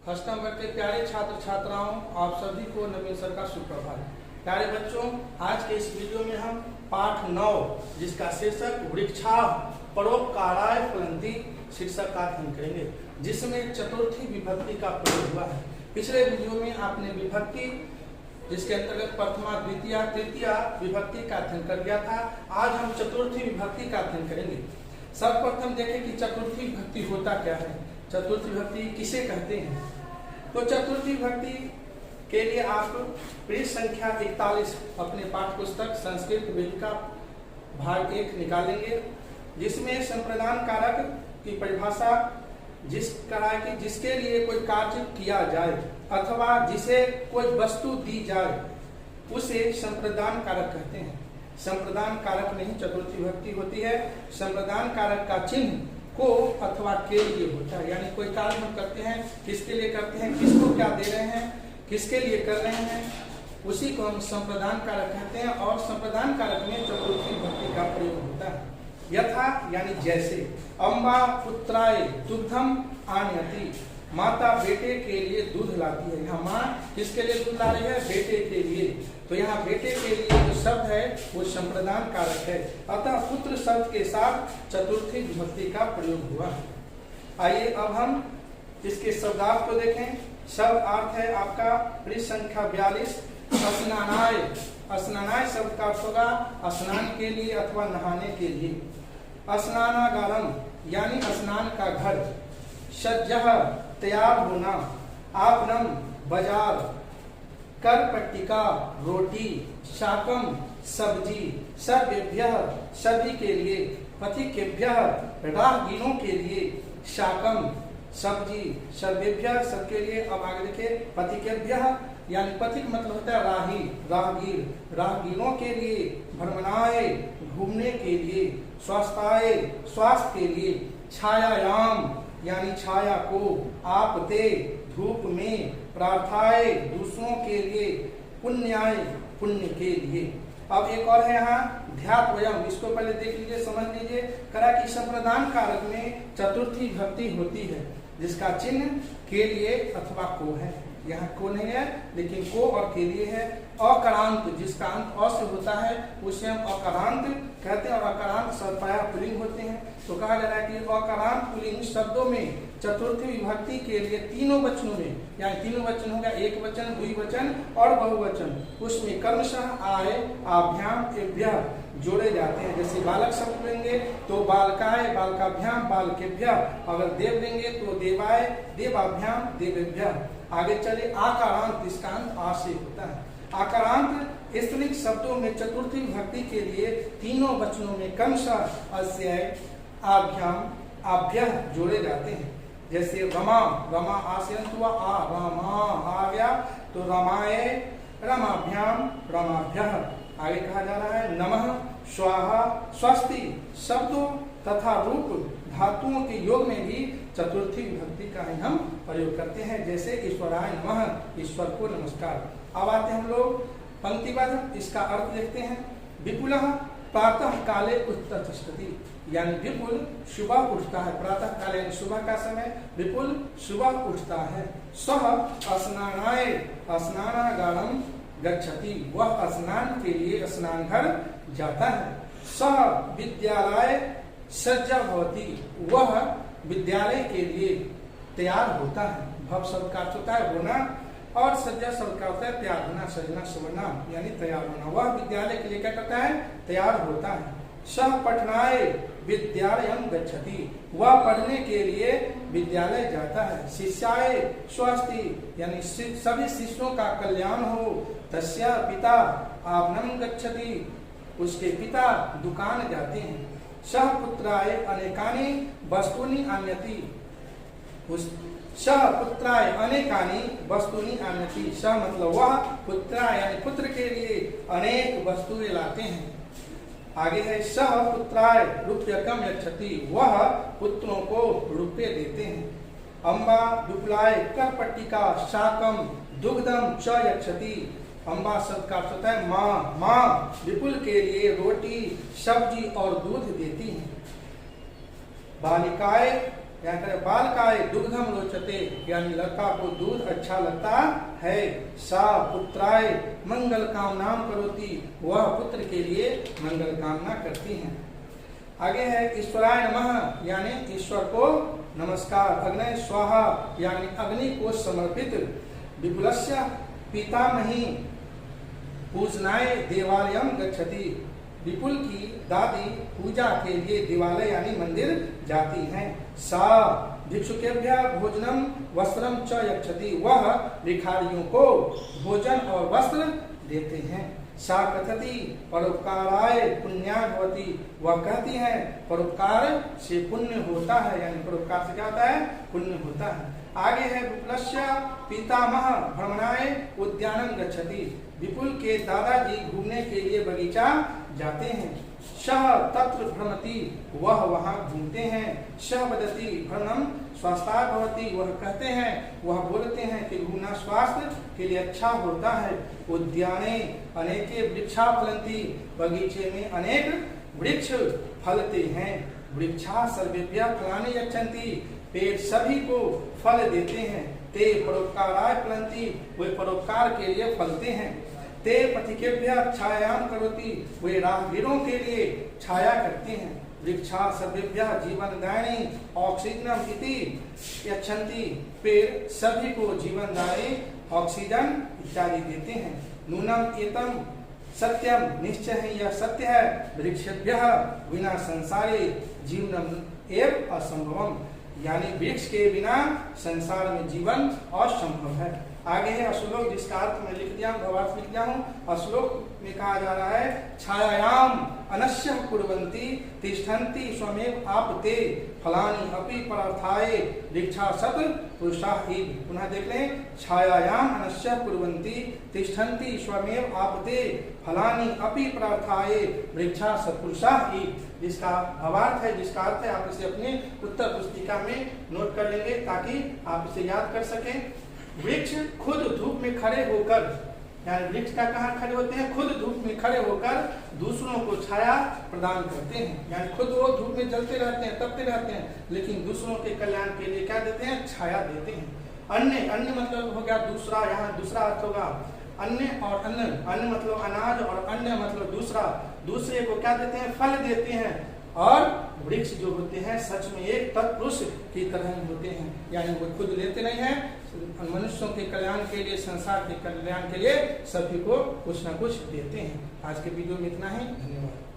First number के प्यारे छात्र छात्राओं, आप सभी को नवीन सर का सुप्रभात। प्यारे बच्चों, आज के इस वीडियो में हम पाठ 9 जिसका शीर्षक वृक्षा परोपकाराय फलंती शीर्षक का अध्ययन करेंगे, जिसमें चतुर्थी विभक्ति का प्रयोग हुआ है। पिछले वीडियो में आपने विभक्ति जिसके अंतर्गत प्रथमा, द्वितीय, तृतीय विभक्ति का अध्ययन कर दिया था। आज हम चतुर्थी विभक्ति का अध्ययन करेंगे। सर्वप्रथम देखें कि चतुर्थी विभक्ति होता क्या है, चतुर्थी विभक्ति किसे कहते हैं। तो चतुर्थी विभक्ति के लिए आप पृष्ठ संख्या 41 अपने पाठ्य पुस्तक संस्कृत वेदिका भाग 1 निकालेंगे, जिसमें संप्रदान कारक की परिभाषा जिसके लिए कोई कार्य किया जाए अथवा जिसे कोई वस्तु दी जाए उसे संप्रदान कारक कहते हैं। संप्रदान कारक नहीं चतुर्थी विभक्ति होती है। संप्रदान कारक का चिन्ह को अथवा के लिए होता है, यानी कोई कार्य हम करते हैं, किसके लिए करते हैं, किसको क्या दे रहे हैं, किसके लिए कर रहे हैं, उसी को हम संप्रदान कारक कहते हैं। और संप्रदान कारक में चतुर्थी विभक्ति का प्रयोग होता है। यथा यानी जैसे, अम्बा पुत्राय दुग्धम आनयति, माता बेटे के लिए दूध लाती है। यहाँ माँ किसके लिए दूध ला रही है, बेटे के लिए। तो यहाँ बेटे के लिए जो शब्द है वो संप्रदान कारक है, अतः पुत्र शब्द के साथ चतुर्थी विभक्ति का प्रयोग हुआ है। आइए अब हम इसके शब्दार्थ को देखें। शब्द अर्थ है आपका पृष्ठ संख्या 42, स्नानाय। स्नानाय शब्द का अर्थ होगा स्नान के लिए अथवा नहाने के लिए। स्नानागारम यानी स्नान का घर। सज्जः तैयार होना। आपनम बाजार। कर पट्टिका रोटी। शाकम सब्जी। सर्वेभ्यः सभी के लिए। पथिकेभ्यः राहगीरों के लिए। शाकम सब्जी। सर्वेभ्यः सबके लिए। अब आगे देखिए, पथिकेभ्यः यानी पथिक मतलब होता है राही, राहगीर, राहगीरों के लिए। भ्रमणाय घूमने के लिए। स्वास्थ्याय स्वास्थ्य के लिए। छायायाम यानी छाया को। आपते धूप में। प्रार्थाय दूसरों के लिए। पुण्याय पुण्य के लिए। अब एक और है यहाँ ध्यात्वयम्, इसको पहले देख लीजिए, समझ लीजिए। करा कि संप्रदान कारक में चतुर्थी विभक्ति होती है जिसका चिन्ह के लिए अथवा को है। यहाँ को नहीं है लेकिन को और के लिए है। अकारांत जिसका अंत अ से होता है उसे हम अकारांत कहते हैं, और अकारांत सदपाया पुल्लिंग होते हैं। तो कहा जा रहा है कि अकारांत पुल्लिंग शब्दों में चतुर्थी विभक्ति के लिए तीनों वचनों में, यानी तीनों वचन होगा, एक वचन, द्विवचन और बहुवचन, उसमें कर्मशः आय आभ्याम एभ्यः जोड़े जाते हैं। जैसे बालक शब्द लेंगे तो बालकाय बालकाभ्याम बालकेभ्यः, अगर देव लेंगे तो देवाय देवाभ्याम देवेभ्यः। आगे चले, आकारांत इसका अंत आ से होता है। आकारांत स्त्रीलिंग शब्दों में चतुर्थी विभक्ति के लिए तीनों वचनों में क्रमशः अस्य आभ्याम आभ्यः जोड़े जाते हैं। जैसे रमा, रमा आस्यंत हुआ, आ रमा आ गया तो रमाए रमाभ्याम रमाभ्यः। आगे कहा जा रहा है नमः स्वाहा स्वस्ति शब्दों तथा रूप धातुओं के योग में भी चतुर्थी विभक्ति का ही हम प्रयोग करते हैं। जैसे ईश्वराय नमः, ईश्वर को नमस्कार। अब आते हैं हम लोग पंक्तिबद्ध, इसका अर्थ देखते हैं। विपुलः प्रातः काले उत्तिष्ठति, यानी विपुल सुबह उठता है। प्रातः काले यानी सुबह का समय, विपुल सुबह उठता है। सः स्नानाय स्नानागारम गच्छति, वह स्नान के लिए स्नान घर जाता है। सः विद्यालय सज्जा भवति, वह विद्यालय के लिए तैयार होता है। भव शब्द का अर्थ होता है होना, और सज्जा शब्द का होता है तैयार होना, सजना सवरना यानी तैयार होना। वह विद्यालय के लिए क्या करता है, तैयार होता है। सह पठनाय विद्यालयम गच्छति, वह पढ़ने के लिए विद्यालय जाता है। शिष्याय स्वस्ति, यानी सभी शिष्यों का कल्याण हो। तस्य पिता आपनम गच्छति, उसके पिता दुकान जाते हैं। सह पुत्राय अनेकानि वस्तूनि आनयति, सह पुत्राय अनेकानि वस्तूनि आनयति। सह मतलब वह, पुत्राय यानी पुत्र के लिए अनेक वस्तुएं लाते हैं। आगे है सह पुत्राय रूप्यकम यच्छति, वह पुत्रों को रुपये देते हैं। अम्बा विपुलाय कर पट्टिका शाकम दुग्धम च यच्छति, अम्बा शब्द का अर्थ होता है माँ, माँ विपुल के लिए रोटी सब्जी और दूध देती हैं। बालिकाए या करें बालकाय दुग्धम रोचते, यानी लड़का को दूध अच्छा लगता है। सा पुत्राय मंगल कामनाम करोति, वह पुत्र के लिए मंगल कामना करती हैं। आगे है ईश्वराय नमः, यानी ईश्वर को नमस्कार। अग्नय स्वाहा, यानी अग्नि को समर्पित। विपुलस्य पितामही पूजनाय देवालयम गच्छति, विपुल की दादी पूजा के लिए देवालय यानी मंदिर जाती हैं। सा भिक्षुकेभ्यः भोजनम वस्त्रम च यच्छति, वह भिखारियों को भोजन और वस्त्र देते हैं। सा कथति परोपकाराय पुण्याय भवति, वह कहती है परोपकार से पुण्य होता है, यानी परोपकार से क्या होता है, पुण्य होता है। आगे है विपुलस्य पितामह भ्रमणाय उद्यानम गच्छति, विपुल के दादाजी घूमने के लिए बगीचा जाते हैं। सह तत्र भ्रमति, वह वहां घूमते हैं। सह वदति भ्रमणम स्वास्थ्य भवति, वह कहते हैं, वह बोलते हैं कि घूमना स्वास्थ्य के लिए अच्छा होता है। उद्याने अनेके वृक्षा फलन्ति, बगीचे में अनेक वृक्ष फलते हैं। वृक्षा सर्वेभ्यः फलानि यच्छन्ति, पेड़ सभी को फल देते हैं। ते परोपकाराय फलन्ति, वे परोपकार के लिए फलते हैं। ते पथिकेभ्यः छायाम करोति, वे राहगीरों के लिए छाया करते हैं। वृक्षा सर्वेभ्यः जीवनदायिनी ऑक्सीजनम इति यच्छन्ति, पेड़ सभी को जीवनदायी ऑक्सीजन इत्यादि देते हैं। नूनम एतम सत्यम, निश्चय है यह सत्य है। वृक्षेभ्यः विना संसारे जीवनम एव असंभवम, यानी वृक्ष के बिना संसार में जीवन असंभव है। आगे है श्लोक, जिसका अर्थ मैं लिख दिया हूँ, भावार्थ लिख दिया हूँ। श्लोक में कहा जा रहा है छायायाम अनश्य कुर्वन्ति तिष्ठन्ति स्वमेव आपते फलानि अपि परार्थाय वृक्षा सत पुरुषाः इव। पुनः देख लें, छायायाम अनश्य कुर्वन्ति तिष्ठन्ति स्वमेव आपते फलानि अपि परार्थाय वृक्षा सत्पुरुषाः इव। जिसका भावार्थ है, जिसका अर्थ है, आप इसे अपने उत्तर पुस्तिका में नोट कर लेंगे ताकि आप इसे याद कर सकें। वृक्ष खुद धूप में खड़े होकर, यानी वृक्ष का कहाँ खड़े होते हैं, खुद धूप में खड़े होकर दूसरों को छाया प्रदान करते हैं। यानी खुद वो धूप में जलते रहते हैं, तपते रहते हैं, लेकिन दूसरों के कल्याण के लिए क्या देते हैं, छाया देते हैं। अन्य, अन्य मतलब हो गया दूसरा, यहाँ दूसरा अर्थ होगा अन्य और अन्न। अन्न मतलब अनाज और अन्य मतलब दूसरा। दूसरे को क्या देते हैं, फल देते हैं। और वृक्ष जो होते हैं सच में एक तत्पुरुष की तरह होते हैं, यानी वो खुद लेते नहीं हैं, मनुष्यों के कल्याण के लिए, संसार के कल्याण के लिए सभी को कुछ न कुछ देते हैं। आज के वीडियो में इतना ही, धन्यवाद।